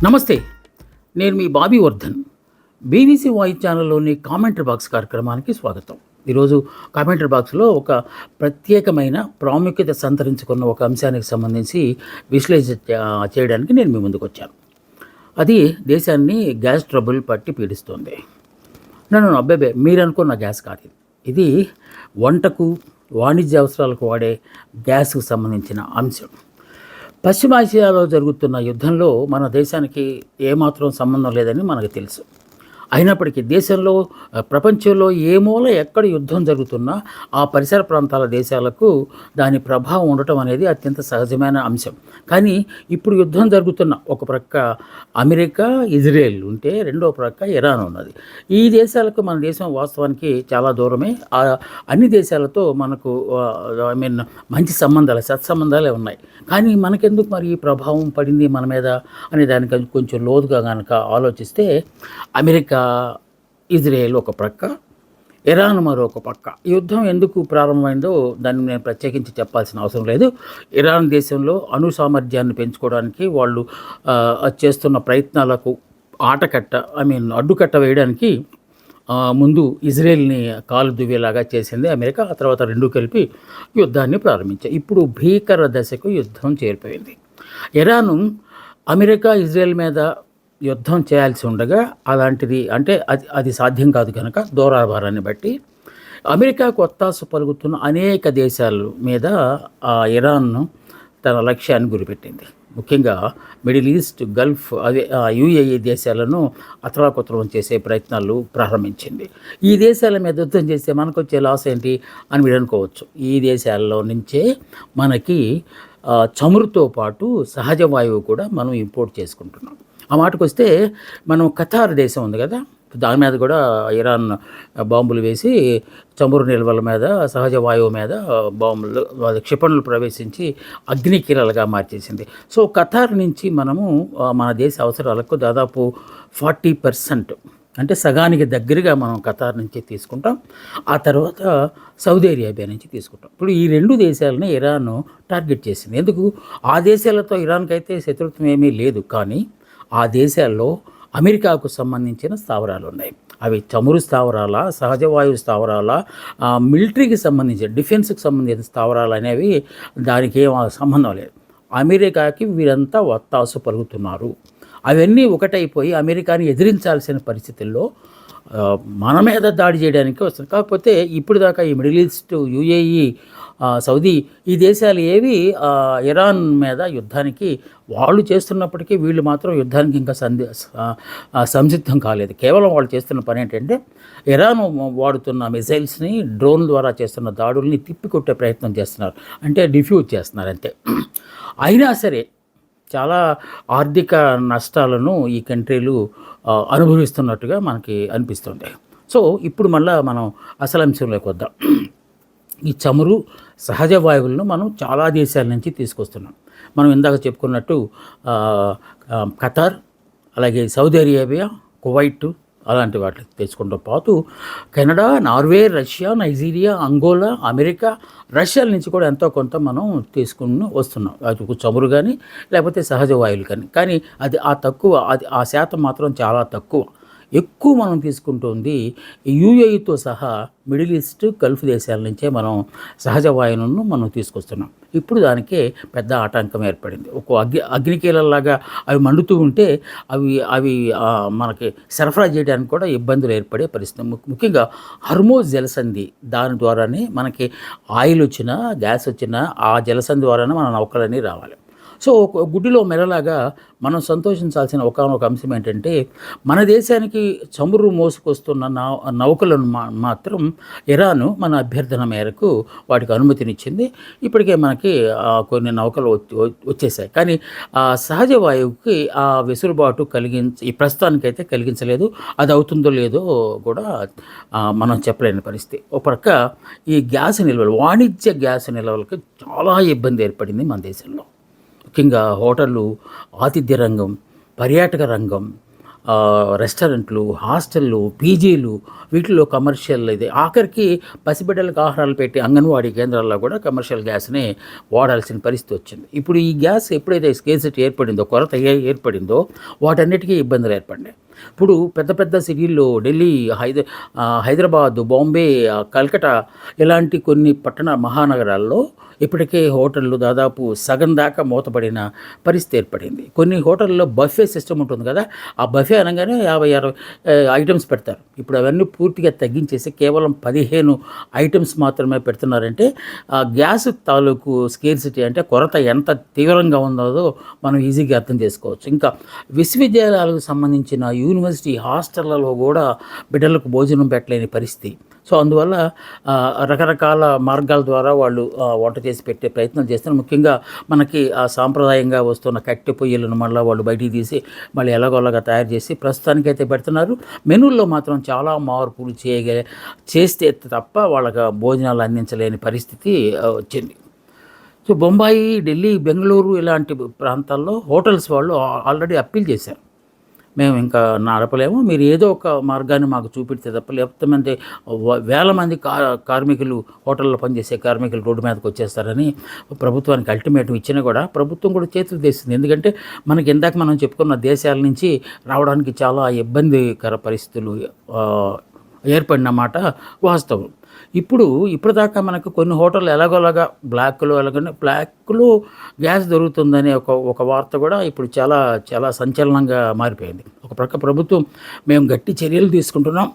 నమస్తే. నేను మీ బాబీ వర్ధన్. బీబీసీ వాయిస్ ఛానల్‌లోని కామెంటరీ బాక్స్ కార్యక్రమానికి స్వాగతం. ఈరోజు కామెంటరీ బాక్స్‌లో ఒక ప్రత్యేకమైన ప్రాముఖ్యత సంతరించుకున్న ఒక అంశానికి సంబంధించి విశ్లేషణ చేయడానికి నేను మీ ముందుకొచ్చాను. అది దేశాన్ని గ్యాస్ ట్రబుల్ పట్టి పీడిస్తోంది. అబ్బబ్బే! మీరనుకున్న గ్యాస్ కాదు ఇది. ఇది వంటకు, వాణిజ్య అవసరాలకు వాడే గ్యాస్‌కు సంబంధించిన అంశం. పశ్చిమాసియాలో జరుగుతున్న యుద్ధంలో మన దేశానికి ఏమాత్రం సంబంధం లేదని మనకు తెలుసు. అయినప్పటికీ దేశంలో ప్రపంచంలో ఏ మూల ఎక్కడ యుద్ధం జరుగుతున్నా ఆ పరిసర ప్రాంతాల దేశాలకు దాని ప్రభావం ఉండటం అనేది అత్యంత సహజమైన అంశం. కానీ ఇప్పుడు యుద్ధం జరుగుతున్న ఒక ప్రక్క అమెరికా, ఇజ్రాయెల్ ఉంటే రెండో ప్రక్క ఇరాన్ ఉన్నది. ఈ దేశాలకు మన దేశం వాస్తవానికి చాలా దూరమే. అన్ని దేశాలతో మనకు మంచి సంబంధాలు, సత్సంబంధాలే ఉన్నాయి. కానీ మనకెందుకు మరి ఈ ప్రభావం పడింది మన మీద అనే దానికి కొంచెం లోతుగా కనుక ఆలోచిస్తే అమెరికా, ఇజ్రాయెల్ ఒక ప్రక్క, ఇరాన్ మరొక పక్క. యుద్ధం ఎందుకు ప్రారంభమైందో దాన్ని నేను ప్రత్యేకించి చెప్పాల్సిన అవసరం లేదు. ఇరాన్ దేశంలో అణు సామర్థ్యాన్ని పెంచుకోవడానికి వాళ్ళు చేస్తున్న ప్రయత్నాలకు అడ్డుకట్ట వేయడానికి ముందు ఇజ్రాయెల్ని కాలు దువ్వేలాగా చేసింది అమెరికా. ఆ తర్వాత రెండు కలిపి యుద్ధాన్ని ప్రారంభించాయి. ఇప్పుడు భీకర దశకు యుద్ధం చేరిపోయింది. ఇరాను అమెరికా, ఇజ్రాయెల్ మీద యుద్ధం చేయాల్సి ఉండగా అలాంటిది అంటే అది సాధ్యం కాదు కనుక దూరాభారాన్ని బట్టి అమెరికాకు ఒత్తాసు పలుకుతున్న అనేక దేశాల మీద ఇరాన్ను తన లక్ష్యాన్ని గురిపెట్టింది. ముఖ్యంగా మిడిల్ ఈస్ట్, గల్ఫ్, యుఏఈ దేశాలను అతలాకుతలం చేసే ప్రయత్నాలు ప్రారంభించింది. ఈ దేశాల మీద యుద్ధం చేస్తే మనకు వచ్చే లాస్ ఏంటి అని మీరు అనుకోవచ్చు. ఈ దేశాల్లో నుంచే మనకి చమురుతో పాటు సహజ వాయువు కూడా మనం ఇంపోర్ట్ చేసుకుంటున్నాం. ఆ మాటకు వస్తే మనం ఖతార్ దేశం ఉంది కదా, దాని మీద కూడా ఇరాన్ బాంబులు వేసి చమురు నిల్వల మీద, సహజ వాయువు మీద బాంబులు క్షిపణులు ప్రవేశించి అగ్నికీలలుగా మార్చేసింది. సో ఖతార్ నుంచి మనము మన దేశ అవసరాలకు దాదాపు 40% అంటే సగానికి దగ్గరగా మనం ఖతార్ నుంచి తీసుకుంటాం. ఆ తర్వాత సౌదీ అరేబియా నుంచి తీసుకుంటాం. ఇప్పుడు ఈ రెండు దేశాలని ఇరాన్ టార్గెట్ చేసింది. ఎందుకు? ఆ దేశాలతో ఇరాన్కి అయితే శత్రుత్వం ఏమీ లేదు, కానీ ఆ దేశాల్లో అమెరికాకు సంబంధించిన స్థావరాలు ఉన్నాయి. అవి చమురు స్థావరాల, సహజ వాయువు స్థావరాల, మిలిటరీకి సంబంధించిన, డిఫెన్స్కి సంబంధించిన స్థావరాలు అనేవి దానికి ఏం సంబంధం లేదు. అమెరికాకి వీరంతా ఒత్తాసు పలుకుతున్నారు. అవన్నీ ఒకటైపోయి అమెరికాని ఎదిరించాల్సిన పరిస్థితుల్లో మన మీద దాడి చేయడానికి వస్తుంది. కాకపోతే ఇప్పుడు దాకా ఈ మిడిల్ ఈస్ట్, యుఏఈ, సౌదీ ఈ దేశాలు ఏవి ఇరాన్ మీద యుద్ధానికి వాళ్ళు చేస్తున్నప్పటికీ వీళ్ళు మాత్రం యుద్ధానికి ఇంకా సంసిద్ధం కాలేదు. కేవలం వాళ్ళు చేస్తున్న పని ఏంటంటే ఇరాన్ వాడుతున్న మిసైల్స్ని, డ్రోన్ ద్వారా చేస్తున్న దాడుల్ని తిప్పికొట్టే ప్రయత్నం చేస్తున్నారు, అంటే డిఫ్యూజ్ చేస్తున్నారు అంతే. అయినా సరే చాలా ఆర్థిక నష్టాలను ఈ కంట్రీలు అనుభవిస్తున్నట్టుగా మనకి అనిపిస్తుంది. సో ఇప్పుడు మళ్ళీ మనం అసలు అంశంలోకి వద్దాం. ఈ చమురు, సహజ వాయువులను మనం చాలా దేశాల నుంచి తీసుకొస్తున్నాం. మనం ఇందాక చెప్పుకున్నట్టు ఖతార్, అలాగే సౌదీ అరేబియా, కువైట్ అలాంటి వాటికి తెచ్చుకుంటూ పాటు Canada, Norway, Russia, Nigeria, Angola, America, రష్యాల నుంచి కూడా ఎంతో కొంత మనం తీసుకుని వస్తున్నాం. అది చమురు కానీ లేకపోతే సహజ వాయువులు కానీ అది ఆ శాతం మాత్రం చాలా తక్కువ. ఎక్కువ మనం తీసుకుంటుంది యుఏఈతో సహా మిడిల్ ఈస్ట్, గల్ఫ్ దేశాల నుంచే మనం సహజ వాయువులను మనం తీసుకొస్తున్నాం. ఇప్పుడు దానికే పెద్ద ఆటంకం ఏర్పడింది. ఒక అగ్నికీలలాగా అవి మండుతూ ఉంటే అవి మనకి సరఫరా చేయడానికి కూడా ఇబ్బందులు ఏర్పడే పరిస్థితి. ముఖ్యంగా హర్మోజ్ జలసంధి, దాని ద్వారానే మనకి ఆయిల్ వచ్చినా, గ్యాస్ వచ్చినా ఆ జలసంధి ద్వారానే మన నౌకలన్నీ రావాలి. సో గుడ్డిలో మెరలాగా మనం సంతోషించాల్సిన ఒకానొక అంశం ఏంటంటే మన దేశానికి చమురు మోసుకొస్తున్న నౌకలను మాత్రం ఇరాను మన అభ్యర్థన మేరకు వాటికి అనుమతినిచ్చింది. ఇప్పటికే మనకి కొన్ని నౌకలు వచ్చేసాయి. కానీ సహజ వాయువుకి ఆ వెసులుబాటు ఈ ప్రస్తుతానికైతే కలిగించలేదు. అది అవుతుందో లేదో కూడా మనం చెప్పలేని పరిస్థితి. ఒక ప్రక్క ఈ గ్యాస్ నిల్వలు, వాణిజ్య గ్యాస్ నిల్వలకి చాలా ఇబ్బంది ఏర్పడింది మన దేశంలో. ముఖ్యంగా హోటళ్ళు, ఆతిథ్య రంగం, పర్యాటక రంగం, రెస్టారెంట్లు, హాస్టళ్ళు, పీజీలు వీటిల్లో కమర్షియల్ ఇది ఆఖరికి పసిబిడ్డలకు ఆహారాలు పెట్టి అంగన్వాడీ కేంద్రాల్లో కూడా కమర్షియల్ గ్యాస్ని వాడాల్సిన పరిస్థితి వచ్చింది. ఇప్పుడు ఈ గ్యాస్ ఎప్పుడైతే స్కేర్సిటీ ఏర్పడిందో, కొరత ఏర్పడిందో వాటన్నిటికీ ఇబ్బందులు ఏర్పడినాయి. ఇప్పుడు పెద్ద పెద్ద సిటీల్లో ఢిల్లీ, హైదరాబాద్, బాంబే, కల్కటా ఇలాంటి కొన్ని పట్టణ మహానగరాల్లో ఇప్పటికే హోటళ్ళు దాదాపు సగం దాకా మూతపడిన పరిస్థితి ఏర్పడింది. కొన్ని హోటల్లో బఫే సిస్టమ్ ఉంటుంది కదా, ఆ బఫే అనగానే 50-60 ఐటమ్స్ పెడతారు. ఇప్పుడు అవన్నీ పూర్తిగా తగ్గించేసి కేవలం 15 ఐటమ్స్ మాత్రమే పెడుతున్నారంటే ఆ గ్యాస్ తాలూకు స్కేర్సిటీ అంటే కొరత ఎంత తీవ్రంగా ఉందో మనం ఈజీగా అర్థం చేసుకోవచ్చు. ఇంకా విశ్వవిద్యాలయాలకు సంబంధించిన యూనివర్సిటీ హాస్టళ్లలో కూడా బిడ్డలకు భోజనం పెట్టలేని పరిస్థితి. సో అందువల్ల రకరకాల మార్గాల ద్వారా వాళ్ళు వంట చేసి పెట్టే ప్రయత్నం చేస్తారు. ముఖ్యంగా మనకి సాంప్రదాయంగా వస్తున్న కట్టె పొయ్యిలను మళ్ళీ వాళ్ళు బయటికి తీసి మళ్ళీ ఎలాగోలాగా తయారు చేసి ప్రస్తుతానికైతే పెడుతున్నారు. మెనూల్లో మాత్రం చాలా మార్పులు చేస్తే తప్ప వాళ్ళకి భోజనాలు అందించలేని పరిస్థితి వచ్చింది. సో బొంబాయి, ఢిల్లీ, బెంగళూరు ఇలాంటి ప్రాంతాల్లో హోటల్స్ వాళ్ళు ఆల్రెడీ అప్పీల్ చేశారు. మేము ఇంకా నడపలేము, మీరు ఏదో ఒక మార్గాన్ని మాకు చూపిస్తే తప్ప, లేకపోతే వేల మంది కార్మికులు, హోటల్లో పనిచేసే కార్మికులు రోడ్డు మీదకి వచ్చేస్తారని ప్రభుత్వానికి అల్టిమేటం ఇచ్చినా కూడా ప్రభుత్వం కూడా చేతులు తీస్తుంది. ఎందుకంటే మనకి ఇందాక మనం చెప్పుకున్న దేశాల నుంచి రావడానికి చాలా ఇబ్బందికర పరిస్థితులు ఏర్పడిన మాట వాస్తవం. ఇప్పటిదాకా మనకు కొన్ని హోటళ్ళు ఎలాగోలాగా బ్లాక్లో గ్యాస్ దొరుకుతుందనే ఒక వార్త కూడా ఇప్పుడు చాలా చాలా సంచలనంగా మారిపోయింది. ఒక ప్రక్క ప్రభుత్వం మేము గట్టి చర్యలు తీసుకుంటున్నాం,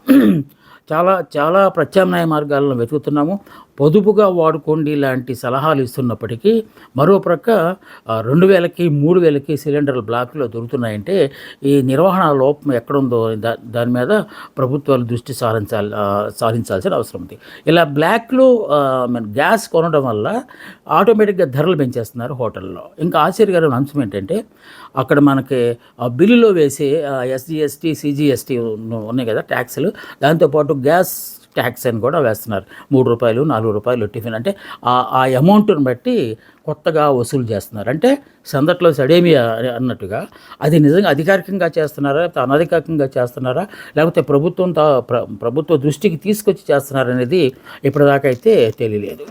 చాలా చాలా ప్రత్యామ్నాయ మార్గాలను వెతుకుతున్నాము, పొదుపుగా వాడుకోండి లాంటి సలహాలు ఇస్తున్నప్పటికీ మరో ప్రక్క 2000కి 3000కి సిలిండర్లు బ్లాక్లో దొరుకుతున్నాయంటే ఈ నిర్వహణ లోపం ఎక్కడుందో దాని మీద ప్రభుత్వాలు దృష్టి సారించాల్సిన అవసరం ఉంది. ఇలా బ్లాక్లో గ్యాస్ కొనడం వల్ల ఆటోమేటిక్గా ధరలు పెంచేస్తున్నారు హోటల్లో. ఇంకా ఆశ్చర్యకరమైన అంశం ఏంటంటే అక్కడ మనకి బిల్లులో వేసే SGST, CGST ఉన్నాయి కదా ట్యాక్సులు, దాంతోపాటు గ్యాస్ ట్యాక్స్ అని కూడా వేస్తున్నారు. ₹3, ₹4 టిఫిన్ అంటే ఆ అమౌంట్ని బట్టి కొత్తగా వసూలు చేస్తున్నారు. అంటే సందట్లో సడేమియా అన్నట్టుగా అది నిజంగా అధికారికంగా చేస్తున్నారా, లేకపోతే అనధికారికంగా చేస్తున్నారా, లేకపోతే ప్రభుత్వ దృష్టికి తీసుకొచ్చి చేస్తున్నారనేది ఇప్పటిదాకా అయితే తెలియలేదు.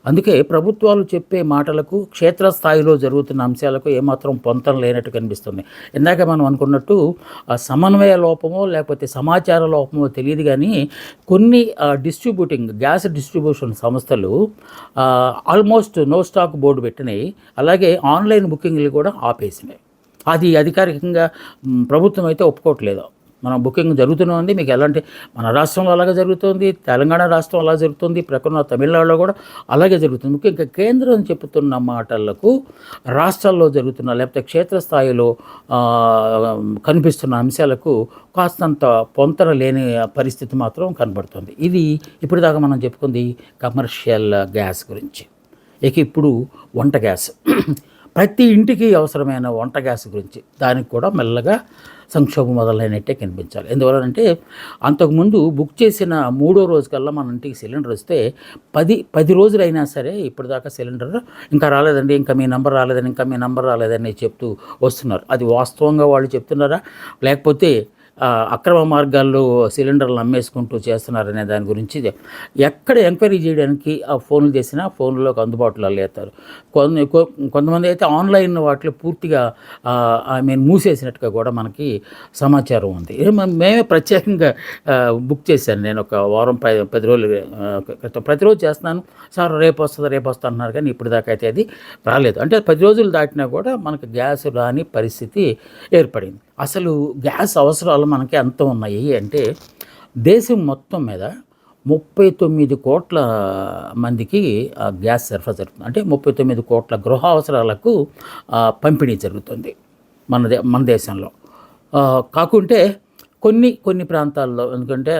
అందుకే ప్రభుత్వాలు చెప్పే మాటలకు క్షేత్రస్థాయిలో జరుగుతున్న అంశాలకు ఏమాత్రం పొంతం లేనట్టు కనిపిస్తుంది. ఇందాక మనం అనుకున్నట్టు సమన్వయ లోపమో లేకపోతే సమాచార లోపమో తెలియదు, కానీ కొన్ని గ్యాస్ డిస్ట్రిబ్యూషన్ సంస్థలు ఆల్మోస్ట్ నో స్టాక్ బోర్డు పెట్టినాయి. అలాగే ఆన్లైన్ బుకింగ్లు కూడా ఆపేసినాయి. అది అధికారికంగా ప్రభుత్వం అయితే ఒప్పుకోవట్లేదు. మన బుకింగ్ జరుగుతూనే ఉంది. మీకు ఎలాంటి మన రాష్ట్రంలో అలాగే జరుగుతుంది, తెలంగాణ రాష్ట్రం అలా జరుగుతుంది, ప్రక్కన తమిళనాడులో కూడా అలాగే జరుగుతుంది. ముఖ్యంగా కేంద్రం చెబుతున్న మాటలకు రాష్ట్రాల్లో జరుగుతున్న లేకపోతే క్షేత్రస్థాయిలో కనిపిస్తున్న అంశాలకు కాస్తంత పొంతన లేని పరిస్థితి మాత్రం కనబడుతుంది. ఇది ఇప్పటిదాకా మనం చెప్పుకుంది కమర్షియల్ గ్యాస్ గురించి. ఇప్పుడు వంట గ్యాస్, ప్రతి ఇంటికి అవసరమైన వంట గ్యాస్ గురించి, దానికి కూడా మెల్లగా సంక్షోభం మొదలైనట్టే కనిపించాలి. ఎందువలనంటే అంతకుముందు బుక్ చేసిన 3వ రోజుకల్లా మన ఇంటికి సిలిండర్ వస్తే 10 రోజులైనా సరే ఇప్పటిదాకా సిలిండర్ ఇంకా రాలేదండి, ఇంకా మీ నంబర్ రాలేదని చెప్తూ వస్తున్నారు. అది వాస్తవంగా వాళ్ళు చెప్తున్నారా, లేకపోతే అక్రమ మార్గాల్లో సిలిండర్లు అమ్మేసుకుంటూ చేస్తున్నారనే దాని గురించి ఎక్కడ ఎంక్వైరీ చేయడానికి ఆ ఫోన్లు చేసినా ఫోన్లోకి అందుబాటులో లేతారు. కొంతమంది అయితే ఆన్లైన్ వాటిలో పూర్తిగా మూసేసినట్టుగా కూడా మనకి సమాచారం ఉంది. మేమే ప్రత్యేకంగా బుక్ చేశాను. నేను ఒక వారం 10 రోజుల క్రితం ప్రతిరోజు చేస్తున్నాను. సార్ రేపు వస్తా అన్నారు, కానీ ఇప్పుడు దాకా అయితే అది రాలేదు. అంటే 10 రోజులు దాటినా కూడా మనకు గ్యాస్ రాని పరిస్థితి ఏర్పడింది. అసలు గ్యాస్ అవసరాలు మనకి ఎంత ఉన్నాయి అంటే దేశం మొత్తం మీద 39 కోట్ల మందికి గ్యాస్ సరఫరా జరుగుతుంది. అంటే 39 కోట్ల గృహ అవసరాలకు పంపిణీ జరుగుతుంది మన దేశంలో. కాకుంటే కొన్ని ప్రాంతాల్లో, ఎందుకంటే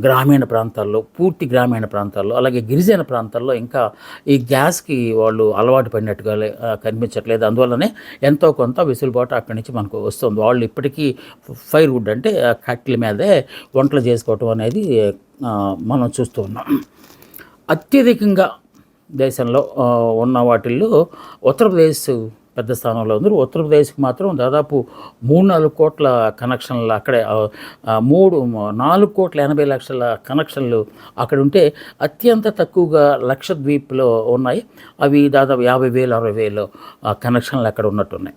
గ్రామీణ ప్రాంతాల్లో, పూర్తి గ్రామీణ ప్రాంతాల్లో, అలాగే గిరిజన ప్రాంతాల్లో ఇంకా ఈ గ్యాస్కి వాళ్ళు అలవాటు పడినట్టుగా కనిపించట్లేదు. అందువల్లనే ఎంతో కొంత వెసులుబాటు అక్కడి నుంచి మనకు వస్తుంది. వాళ్ళు ఇప్పటికీ ఫైర్వుడ్ అంటే కట్టెల మీదే వంటలు చేసుకోవటం అనేది మనం చూస్తూ ఉన్నాం. అత్యధికంగా దేశంలో ఉన్న వాటిల్లో ఉత్తరప్రదేశ్ పెద్ద స్థానంలో ఉంది. ఉత్తరప్రదేశ్కి మాత్రం దాదాపు 3-4 కోట్ల కనెక్షన్లు అక్కడే 4,80,00,000 కనెక్షన్లు అక్కడ ఉంటే అత్యంత తక్కువగా లక్షద్వీప్లో ఉన్నాయి. అవి దాదాపు 50,000 60,000 కనెక్షన్లు అక్కడ ఉన్నట్టున్నాయి.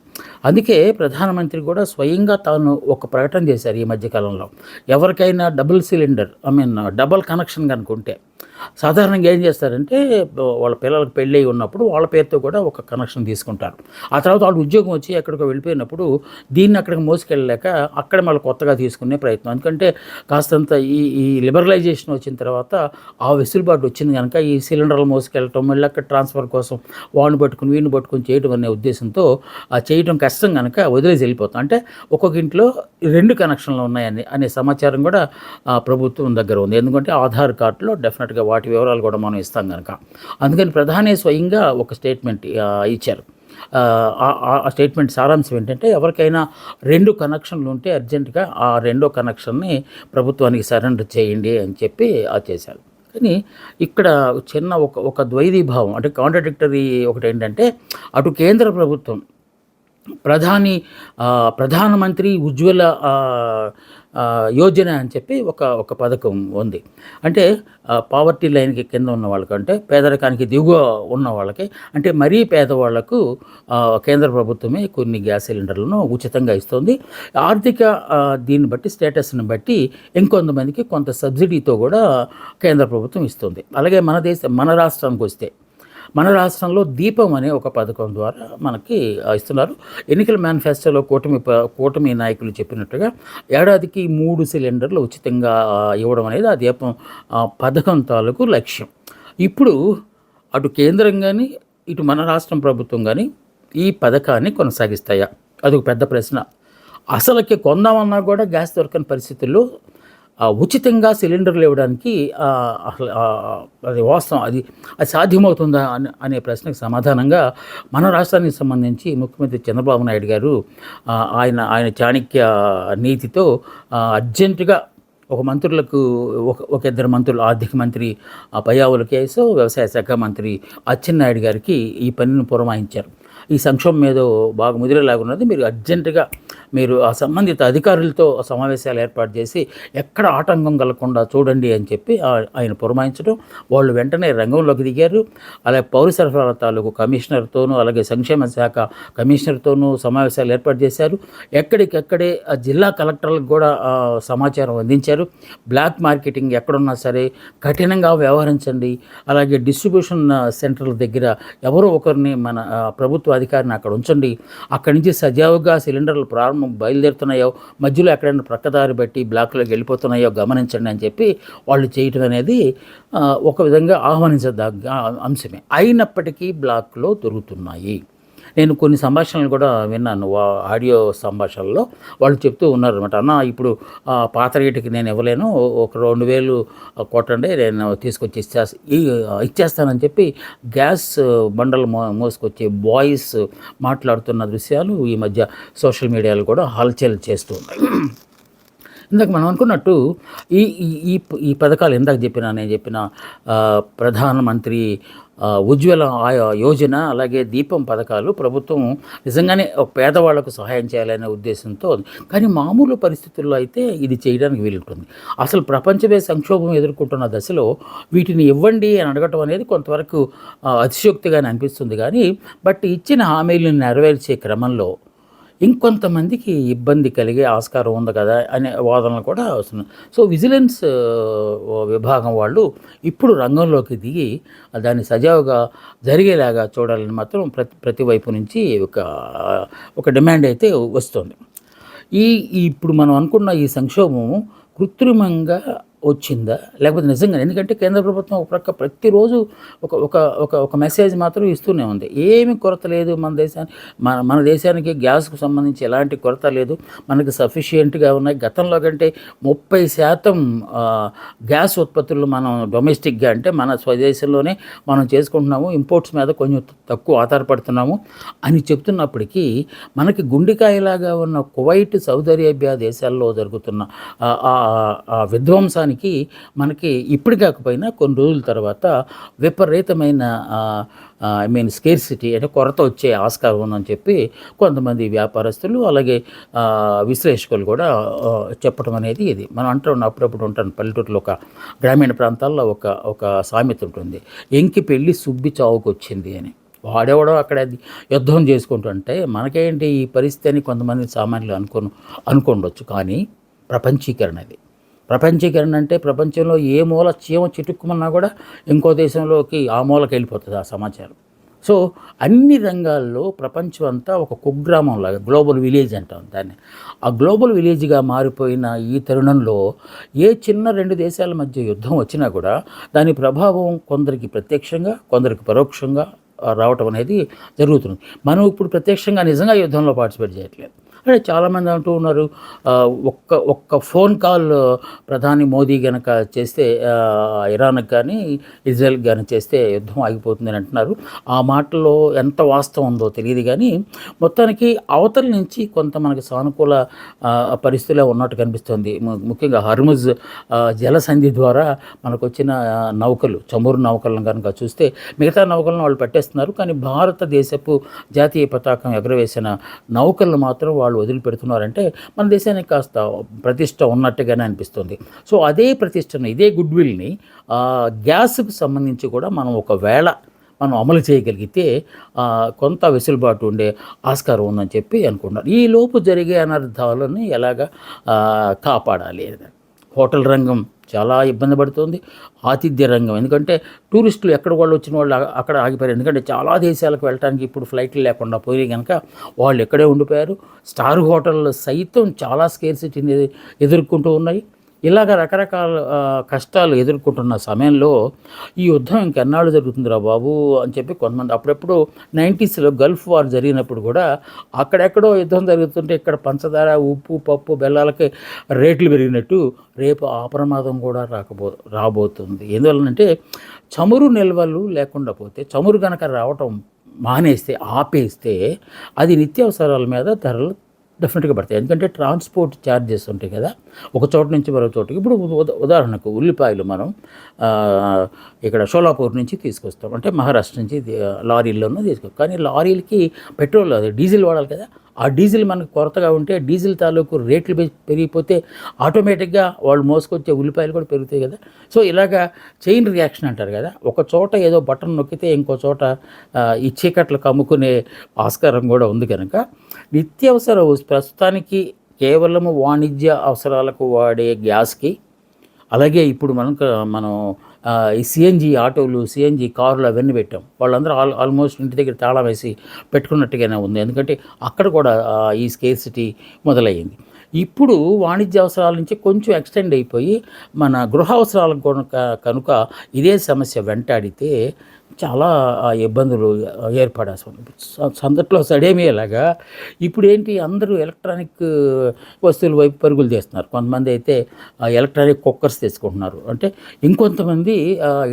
అందుకే ప్రధానమంత్రి కూడా స్వయంగా తాను ఒక ప్రకటన చేశారు ఈ మధ్యకాలంలో. ఎవరికైనా డబుల్ కనెక్షన్ కనుకుంటే సాధారణంగా ఏం చేస్తారంటే వాళ్ళ పిల్లలకు పెళ్ళి ఉన్నప్పుడు వాళ్ళ పేరుతో కూడా ఒక కనెక్షన్ తీసుకుంటారు. ఆ తర్వాత వాళ్ళు ఉద్యోగం వచ్చి ఎక్కడికో వెళ్ళిపోయినప్పుడు దీన్ని అక్కడికి మోసుకెళ్ళలేక అక్కడ మళ్ళీ కొత్తగా తీసుకునే ప్రయత్నం. ఎందుకంటే కాస్తంత ఈ లిబరలైజేషన్ వచ్చిన తర్వాత ఆ వెసులుబాటు వచ్చింది కనుక ఈ సిలిండర్లు మోసుకెళ్ళటం మళ్ళీ అక్కడ ట్రాన్స్ఫర్ కోసం వీడిని పట్టుకుని చేయడం అనే ఉద్దేశంతో చేయడం కష్టం కనుక వదిలేసి వెళ్ళిపోతాం. అంటే ఒక్కొక్క ఇంట్లో 2 కనెక్షన్లు ఉన్నాయని అనే సమాచారం కూడా ప్రభుత్వం దగ్గర ఉంది. ఎందుకంటే ఆధార్ కార్డులో డెఫినెట్గా వాటి వివరాలు కూడా మనం ఇస్తాం కనుక. అందుకని ప్రధాని స్వయంగా ఒక స్టేట్మెంట్ ఇచ్చారు. ఆ స్టేట్మెంట్ సారాంశం ఏంటంటే ఎవరికైనా 2 కనెక్షన్లు ఉంటే అర్జెంటుగా ఆ 2వ కనెక్షన్ని ప్రభుత్వానికి సరెండర్ చేయండి అని చెప్పి చేశారు. కానీ ఇక్కడ చిన్న ఒక ద్వైధీభావం అంటే కాంట్రడిక్టరీ ఒకటి ఏంటంటే అటు కేంద్ర ప్రభుత్వం ప్రధానమంత్రి ఉజ్వల యోజన అని చెప్పి ఒక పథకం ఉంది. అంటే పావర్టీ లైన్కి కింద ఉన్న వాళ్ళకి, అంటే పేదరికానికి దిగువ ఉన్న వాళ్ళకి, అంటే మరీ పేదవాళ్లకు కేంద్ర ప్రభుత్వమే కొన్ని గ్యాస్ సిలిండర్లను ఉచితంగా ఇస్తుంది. ఆర్థిక దీన్ని బట్టి స్టేటస్ని బట్టి ఇంకొంతమందికి కొంత సబ్సిడీతో కూడా కేంద్ర ప్రభుత్వం ఇస్తుంది. అలాగే మన రాష్ట్రానికి వస్తే మన రాష్ట్రంలో దీపం అనే ఒక పథకం ద్వారా మనకి ఇస్తున్నారు. ఎన్నికల మేనిఫెస్టోలో కూటమి నాయకులు చెప్పినట్టుగా ఏడాదికి 3 సిలిండర్లు ఉచితంగా ఇవ్వడం అనేది ఆ దీపం పథకం తాలూకు లక్ష్యం. ఇప్పుడు అటు కేంద్రం కానీ ఇటు మన రాష్ట్రం ప్రభుత్వం కానీ ఈ పథకాన్ని కొనసాగిస్తాయా? అదొక పెద్ద ప్రశ్న. అసలుకి కొందామన్నా కూడా గ్యాస్ దొరకని పరిస్థితుల్లో ఉచితంగా సిలిండర్లు ఇవ్వడానికి అది వాస్తవం, అది సాధ్యమవుతుందా అనే ప్రశ్నకు సమాధానంగా మన రాష్ట్రానికి సంబంధించి ముఖ్యమంత్రి చంద్రబాబు నాయుడు గారు ఆయన చాణక్య నీతితో అర్జెంటుగా ఒక మంత్రులకు ఒక 2 మంత్రులు, ఆర్థిక మంత్రి పయ్యావుల కేసు, వ్యవసాయ శాఖ మంత్రి అచ్చెన్నాయుడు గారికి ఈ పనిని పురమాయించారు. ఈ సంక్షోభం మీద బాగా ముదిరేలాగున్నది, మీరు అర్జెంటుగా ఆ సంబంధిత అధికారులతో సమావేశాలు ఏర్పాటు చేసి ఎక్కడ ఆటంకం కలగకుండా చూడండి అని చెప్పి ఆయన పురమాయించడం, వాళ్ళు వెంటనే రంగంలోకి దిగారు. అలాగే పౌర సరఫరాల తాలూకు కమిషనర్తోనూ అలాగే సంక్షేమ శాఖ కమిషనర్తోనూ సమావేశాలు ఏర్పాటు చేశారు. ఎక్కడికక్కడే జిల్లా కలెక్టర్లకు కూడా సమాచారం అందించారు. బ్లాక్ మార్కెటింగ్ ఎక్కడున్నా సరే కఠినంగా వ్యవహరించండి. అలాగే డిస్ట్రిబ్యూషన్ సెంటర్ల దగ్గర ఎవరో ఒకరిని మన ప్రభుత్వ అధికారిని అక్కడ ఉంచండి. అక్కడి నుంచి సజావుగా సిలిండర్లు బయలుదేరుతున్నాయో మధ్యలో ఎక్కడైనా ప్రక్కదారి బట్టి బ్లాక్లోకి వెళ్ళిపోతున్నాయో గమనించండి అని చెప్పి వాళ్ళు చేయటం అనేది ఒక విధంగా ఆహ్వానించదగ్గ అంశమే. అయినప్పటికీ బ్లాక్లో దొరుకుతున్నాయి. నేను కొన్ని సంభాషణలు కూడా విన్నాను, ఆడియో సంభాషణలో వాళ్ళు చెప్తూ ఉన్నారు అనమాట. అన్న ఇప్పుడు పాత రేటుకి నేను ఇవ్వలేను, ఒక 2,000 కొట్టండి, నేను తీసుకొచ్చి ఇచ్చేస్తానని చెప్పి గ్యాస్ బండలు మోసుకొచ్చే బాయ్స్ మాట్లాడుతున్న దృశ్యాలు ఈ మధ్య సోషల్ మీడియాలో కూడా హల్చల్ చేస్తూ ఉన్నాయి. ఇందాక మనం అనుకున్నట్టు ఈ పథకాలు ఇందాక నేను చెప్పిన ప్రధానమంత్రి ఉజ్వల యోజన అలాగే దీపం పథకాలు ప్రభుత్వం నిజంగానే పేదవాళ్లకు సహాయం చేయాలనే ఉద్దేశంతో, కానీ మామూలు పరిస్థితుల్లో అయితే ఇది చేయడానికి వీలుంటుంది. అసలు ప్రపంచమే సంక్షోభం ఎదుర్కొంటున్న దశలో వీటిని ఇవ్వండి అని అడగటం అనేది కొంతవరకు అతిశయోక్తిగానే అనిపిస్తుంది. కానీ బట్ ఇచ్చిన హామీలను నెరవేర్చే క్రమంలో ఇంకొంతమందికి ఇబ్బంది కలిగే ఆస్కారం ఉంది కదా అనే వాదనలు కూడా వస్తున్నాయి. సో విజిలెన్స్ విభాగం వాళ్ళు ఇప్పుడు రంగంలోకి దిగి దాన్ని సజావుగా జరిగేలాగా చూడాలని మాత్రం ప్రతి వైపు నుంచి ఒక డిమాండ్ అయితే వస్తుంది. ఇప్పుడు మనం అనుకున్న ఈ సంక్షోభము కృత్రిమంగా వచ్చిందా లేకపోతే నిజంగా, ఎందుకంటే కేంద్ర ప్రభుత్వం ఒక ప్రక్క ప్రతిరోజు ఒక మెసేజ్ మాత్రం ఇస్తూనే ఉంది. ఏమి కొరత లేదు మన దేశానికి గ్యాస్కు సంబంధించి ఎలాంటి కొరత లేదు, మనకి సఫిషియెంట్గా ఉన్నాయి. గతంలో కంటే 30% గ్యాస్ ఉత్పత్తులు మనం డొమెస్టిక్గా అంటే మన స్వదేశంలోనే మనం చేసుకుంటున్నాము, ఇంపోర్ట్స్ మీద కొంచెం తక్కువ ఆధారపడుతున్నాము అని చెప్తున్నప్పటికీ మనకి గుండెకాయలాగా ఉన్న కువైట్, సౌదీ అరేబియా దేశాల్లో జరుగుతున్న విధ్వంసాన్ని యుద్ధానికి మనకి ఇప్పుడు కాకపోయినా కొన్ని రోజుల తర్వాత విపరీతమైన స్కేర్సిటీ అంటే కొరత వచ్చే ఆస్కారం ఉందని చెప్పి కొంతమంది వ్యాపారస్తులు అలాగే విశ్లేషకులు కూడా చెప్పడం అనేది ఇది మనం అప్పుడప్పుడు ఉంటాను పల్లెటూరులో ఒక గ్రామీణ ప్రాంతాల్లో ఒక సామెత ఉంటుంది, ఎంకి పెళ్ళి సుబ్బి చావుకొచ్చింది అని. వాడెవడో అక్కడ యుద్ధం చేసుకుంటుంటే మనకేంటి ఈ పరిస్థితి అని కొంతమంది సామాన్యులు అనుకోండొచ్చు. కానీ ప్రపంచీకరణ అంటే ప్రపంచంలో ఏ మూల చీమ చిటుక్కుమన్నా కూడా ఇంకో దేశంలోకి ఆ మూలకి వెళ్ళిపోతుంది ఆ సమాచారం. సో అన్ని రంగాల్లో ప్రపంచం అంతా ఒక కుగ్రామంలాగా గ్లోబల్ విలేజ్ అంటాం దాన్ని. ఆ గ్లోబల్ విలేజ్గా మారిపోయిన ఈ తరుణంలో ఏ చిన్న 2 దేశాల మధ్య యుద్ధం వచ్చినా కూడా దాని ప్రభావం కొందరికి ప్రత్యక్షంగా కొందరికి పరోక్షంగా రావటం అనేది జరుగుతుంది. మనం ఇప్పుడు ప్రత్యక్షంగా నిజంగా యుద్ధంలో పార్టిసిపేట్ చేయట్లేదు. అంటే చాలామంది అంటూ ఉన్నారు, ఒక్క ఫోన్ కాల్ ప్రధాని మోదీ కనుక చేస్తే ఇరాన్కి కానీ ఇజ్రాయెల్కి కానీ చేస్తే యుద్ధం ఆగిపోతుంది అని అంటున్నారు. ఆ మాటలో ఎంత వాస్తవం ఉందో తెలియదు, కానీ మొత్తానికి అవతల నుంచి కొంత మనకి సానుకూల పరిస్థితులే ఉన్నట్టు కనిపిస్తుంది. ముఖ్యంగా హర్ముజ్ జలసంధి ద్వారా మనకు వచ్చిన నౌకలు, చమురు నౌకలను కనుక చూస్తే మిగతా నౌకలను వాళ్ళు పట్టేస్తున్నారు, కానీ భారతదేశపు జాతీయ పతాకం ఎగరవేసిన నౌకలను మాత్రం వాళ్ళు వదిలిపెడుతున్నారంటే మన దేశానికి కాస్త ప్రతిష్ట ఉన్నట్టుగానే అనిపిస్తుంది. సో అదే ప్రతిష్టను, ఇదే గుడ్ విల్ని గ్యాస్కు సంబంధించి కూడా మనం ఒకవేళ మనం అమలు చేయగలిగితే కొంత వెసులుబాటు ఉండే ఆస్కారం ఉందని చెప్పి అనుకుంటున్నారు. ఈ లోపు జరిగే అనర్థాలను ఎలాగా కాపాడాలి. హోటల్ రంగం చాలా ఇబ్బంది పడుతుంది, ఆతిథ్య రంగం, ఎందుకంటే టూరిస్టులు ఎక్కడ వాళ్ళు వచ్చిన వాళ్ళు అక్కడ ఆగిపోయారు. ఎందుకంటే చాలా దేశాలకు వెళ్ళడానికి ఇప్పుడు ఫ్లైట్లు లేకుండా పోయి కనుక వాళ్ళు ఎక్కడే ఉండిపోయారు. స్టార్ హోటళ్ళు సైతం చాలా స్కేర్సిటీని ఎదుర్కొంటూ ఉన్నాయి. ఇలాగ రకరకాల కష్టాలు ఎదుర్కొంటున్న సమయంలో ఈ యుద్ధం ఇంకెన్నాళ్ళు జరుగుతుందిరా బాబు అని చెప్పి కొంతమంది అప్పుడెప్పుడు 90స్లో గల్ఫ్ వార్ జరిగినప్పుడు కూడా అక్కడెక్కడో యుద్ధం జరుగుతుంటే ఇక్కడ పంచదార, ఉప్పు, పప్పు, బెల్లాలకి రేట్లు పెరిగినట్టు రేపు ఆ ప్రమాదం కూడా రాబోతుంది. ఎందువలనంటే చమురు నిల్వలు లేకుండా పోతే, చమురు కనుక రావటం మానేస్తే, ఆపేస్తే అది నిత్యావసరాల మీద ధరలు డెఫినెట్గా పడతాయి. ఎందుకంటే ట్రాన్స్పోర్ట్ ఛార్జెస్ ఉంటాయి కదా, ఒక చోట నుంచి మరో చోటుకి. ఇప్పుడు ఉదాహరణకు ఉల్లిపాయలు మనం ఇక్కడ షోలాపూర్ నుంచి తీసుకొస్తాం, అంటే మహారాష్ట్ర నుంచి లారీల్లోనూ తీసుకొస్తాం. కానీ లారీలకి పెట్రోల్, అది డీజిల్ వాడాలి కదా. ఆ డీజిల్ మనకు కొరతగా ఉంటే డీజిల్ తాలూకు రేట్లు పెరిగిపోతే ఆటోమేటిక్గా వాళ్ళు మోసుకొచ్చే ఉల్లిపాయలు కూడా పెరుగుతాయి కదా. సో ఇలాగా చైన్ రియాక్షన్ అంటారు కదా, ఒక చోట ఏదో బటన్ నొక్కితే ఇంకో చోట ఈ చీకట్లు కమ్ముకునే ఆస్కారం కూడా ఉంది. కనుక నిత్యావసర ప్రస్తుతానికి కేవలము వాణిజ్య అవసరాలకు వాడే గ్యాస్కి, అలాగే ఇప్పుడు మనం ఈ సిఎన్జి ఆటోలు, సిఎన్జి కార్లు అవన్నీ పెట్టాం. వాళ్ళందరూ ఆల్మోస్ట్ ఇంటి దగ్గర తాళం వేసి పెట్టుకున్నట్టుగానే ఉంది, ఎందుకంటే అక్కడ కూడా ఈ స్కేర్సిటీ మొదలయ్యింది. ఇప్పుడు వాణిజ్య అవసరాల నుంచి కొంచెం ఎక్స్టెండ్ అయిపోయి మన గృహ అవసరాలకు కనుక ఇదే సమస్య వెంటాడితే చాలా ఇబ్బందులు ఏర్పడాల్సి సందట్లో సడేమేలాగా ఇప్పుడు ఏంటి, అందరూ ఎలక్ట్రానిక్ వస్తువుల వైపు పరుగులు చేస్తున్నారు. కొంతమంది అయితే ఎలక్ట్రానిక్ కుక్కర్స్ తీసుకుంటున్నారు. అంటే ఇంకొంతమంది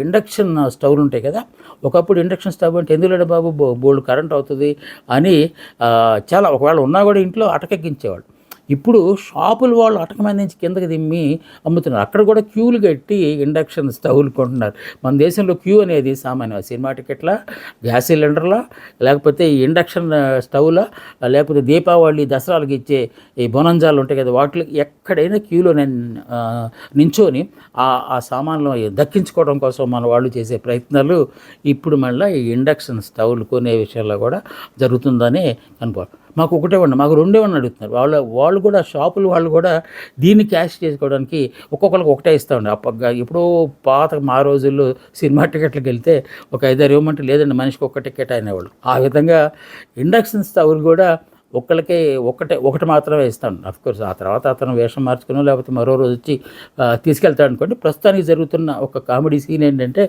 ఇండక్షన్ స్టవ్లు ఉంటాయి కదా, ఒకప్పుడు ఇండక్షన్ స్టవ్ అంటే ఎందుకంటే బాబు బోల్డ్ కరెంట్ అవుతుంది అని చాలా, ఒకవేళ ఉన్నా కూడా ఇంట్లో అటకెక్కించేవాళ్ళు. ఇప్పుడు షాపుల వాళ్ళు అటక మీద నుంచి కిందకి దిమ్మి అమ్ముతున్నారు. అక్కడ కూడా క్యూలు కట్టి ఇండక్షన్ స్టవ్లు కొంటున్నారు. మన దేశంలో క్యూ అనేది సామాన్యం. సినిమా టికెట్లా, గ్యాస్ సిలిండర్లా, లేకపోతే ఈ ఇండక్షన్ స్టవ్లా, లేకపోతే దీపావళి దసరాలకు ఇచ్చే ఈ బొనంజాలు ఉంటాయి కదా, వాటికి ఎక్కడైనా క్యూలో నించొని ఆ సామాన్లు దక్కించుకోవడం కోసం మన వాళ్ళు చేసే ప్రయత్నాలు ఇప్పుడు మళ్ళీ ఈ ఇండక్షన్ స్టవ్లు కొనే విషయంలో కూడా జరుగుతుందని అనుకో. మాకు ఒకటే ఉండి, మాకు 2 అడుగుతున్నారు. వాళ్ళు కూడా షాపులు వాళ్ళు కూడా దీన్ని క్యాష్ చేసుకోవడానికి ఒక్కొక్కరికి ఒకటే ఇస్తూ ఉండే. ఎప్పుడో పాత మా రోజుల్లో సినిమా టికెట్లకు వెళ్తే ఒక 5-6 ఇవ్వమంటే లేదండి మనిషికి ఒక్క టికెట్ అనేవాళ్ళు. ఆ విధంగా ఇండక్షన్ స్టవ్లు కూడా ఒకళ్ళకే ఒకటి మాత్రమే ఇస్తాను. అఫ్కోర్స్ ఆ తర్వాత అతను వేషం మార్చుకుని లేకపోతే మరో రోజు వచ్చి తీసుకెళ్తాడు అనుకోండి. ప్రస్తుతానికి జరుగుతున్న ఒక కామెడీ సీన్ ఏంటంటే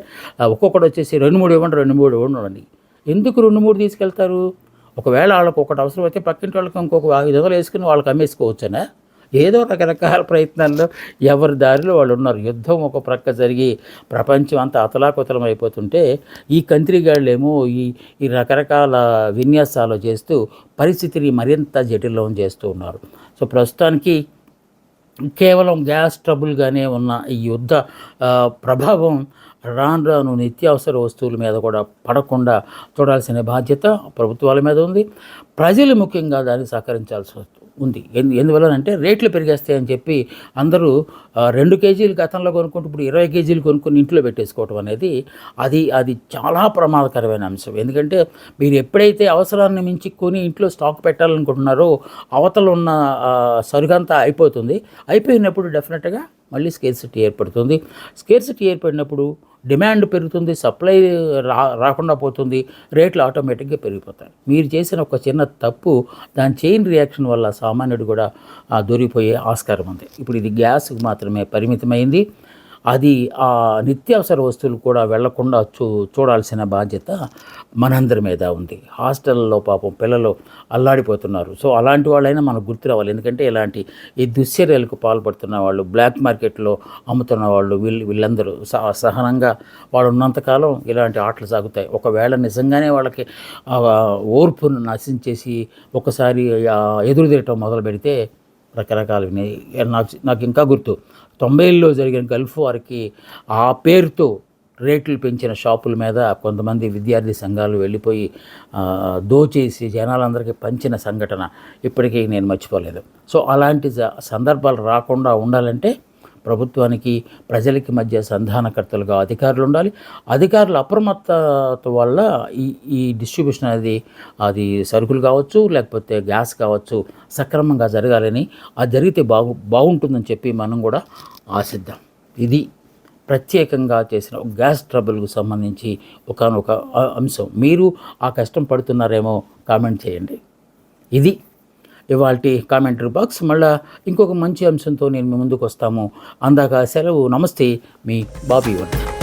ఒక్కొక్కటి వచ్చేసి 2-3 ఇవ్వండి. ఎందుకు 2-3 తీసుకెళ్తారు? ఒకవేళ వాళ్ళకి ఒకటి అవసరం అయితే పక్కింటి వాళ్ళకి ఇంకొక 500 వేసుకుని వాళ్ళకి అమ్మేసుకోవచ్చనా? ఏదో రకరకాల ప్రయత్నాల్లో ఎవరి దారిలో వాళ్ళు ఉన్నారు. యుద్ధం ఒక ప్రక్క జరిగి ప్రపంచం అంతా అతలాకుతలం అయిపోతుంటే ఈ కంత్రిగాళ్ళేమో ఈ రకరకాల విన్యాసాలు చేస్తూ పరిస్థితిని మరింత జటిలం చేస్తూ ఉన్నారు. సో ప్రస్తుతానికి కేవలం గ్యాస్ ట్రబుల్గానే ఉన్న ఈ యుద్ధ ప్రభావం రాను రాను నిత్యావసర వస్తువుల మీద కూడా పడకుండా చూడాల్సిన బాధ్యత ప్రభుత్వాల మీద ఉంది. ప్రజలు ముఖ్యంగా దాన్ని సహకరించాల్సి ఉంది. ఎందువల్లనంటే రేట్లు పెరిగేస్తాయని చెప్పి అందరూ 2 కేజీలు గతంలో కొనుక్కుంటూ ఇప్పుడు 20 కేజీలు కొనుక్కొని ఇంట్లో పెట్టేసుకోవడం అనేది అది చాలా ప్రమాదకరమైన అంశం. ఎందుకంటే మీరు ఎప్పుడైతే అవసరాన్ని మించి కొని ఇంట్లో స్టాక్ పెట్టాలనుకుంటున్నారో అవతల ఉన్న సరుకంతా అయిపోయినప్పుడు డెఫినెట్గా మళ్ళీ స్కేర్సిటీ ఏర్పడుతుంది. స్కేర్సిటీ ఏర్పడినప్పుడు డిమాండ్ పెరుగుతుంది, సప్లై రాకుండా పోతుంది, రేట్లు ఆటోమేటిక్గా పెరిగిపోతాయి. మీరు చేసిన ఒక చిన్న తప్పు దాని చైన్ రియాక్షన్ వల్ల సామాన్యుడు కూడా దొరికిపోయే ఆస్కారం ఉంది. ఇప్పుడు ఇది గ్యాస్కి మాత్రమే పరిమితమైంది. అది నిత్యావసర వస్తువులు కూడా వెళ్లకుండా చూడాల్సిన బాధ్యత మనందరి మీద ఉంది. హాస్టల్లో పాపం పిల్లలు అల్లాడిపోతున్నారు. సో అలాంటి వాళ్ళైనా మనకు గుర్తు రావాలి. ఎందుకంటే ఇలాంటి ఈ దుశ్చర్యలకు పాల్పడుతున్న వాళ్ళు, బ్లాక్ మార్కెట్లో అమ్ముతున్న వాళ్ళు, వీళ్ళందరూ సహనంగా వాళ్ళు ఉన్నంతకాలం ఇలాంటి ఆటలు సాగుతాయి. ఒకవేళ నిజంగానే వాళ్ళకి ఓర్పును నశించేసి ఒకసారి ఎదురు తిరగటం మొదలు పెడితే రకరకాలు నాకు ఇంకా గుర్తు 90ల్లో జరిగిన గల్ఫ్ వార్కి ఆ పేరుతో రేట్లు పెంచిన షాపుల మీద కొంతమంది విద్యార్థి సంఘాలు వెళ్ళిపోయి దోచేసి జనాలందరికీ పంచిన సంఘటన ఇప్పటికీ నేను మర్చిపోలేదు. సో అలాంటి సందర్భాలు రాకుండా ఉండాలంటే ప్రభుత్వానికి ప్రజలకి మధ్య సంధానకర్తలుగా అధికారులు ఉండాలి. అధికారుల అప్రమత్తత వల్ల ఈ డిస్ట్రిబ్యూషన్ అది సరుకులు కావచ్చు, లేకపోతే గ్యాస్ కావచ్చు, సక్రమంగా జరగాలని, అది జరిగితే బాగుంటుందని చెప్పి మనం కూడా ఆశిద్దాం. ఇది ప్రత్యేకంగా చేసిన గ్యాస్ ట్రబుల్కు సంబంధించి ఒకానొక అంశం. మీరు ఆ కష్టం పడుతున్నారేమో కామెంట్ చేయండి. ఇది ఇవాల్టి కామెంటరీ బాక్స్. మళ్ళీ ఇంకొక మంచి అంశంతో నేను మీ ముందుకు వస్తాము. అందాక సెలవు. నమస్తే, మీ బాబీ వర్ధన్.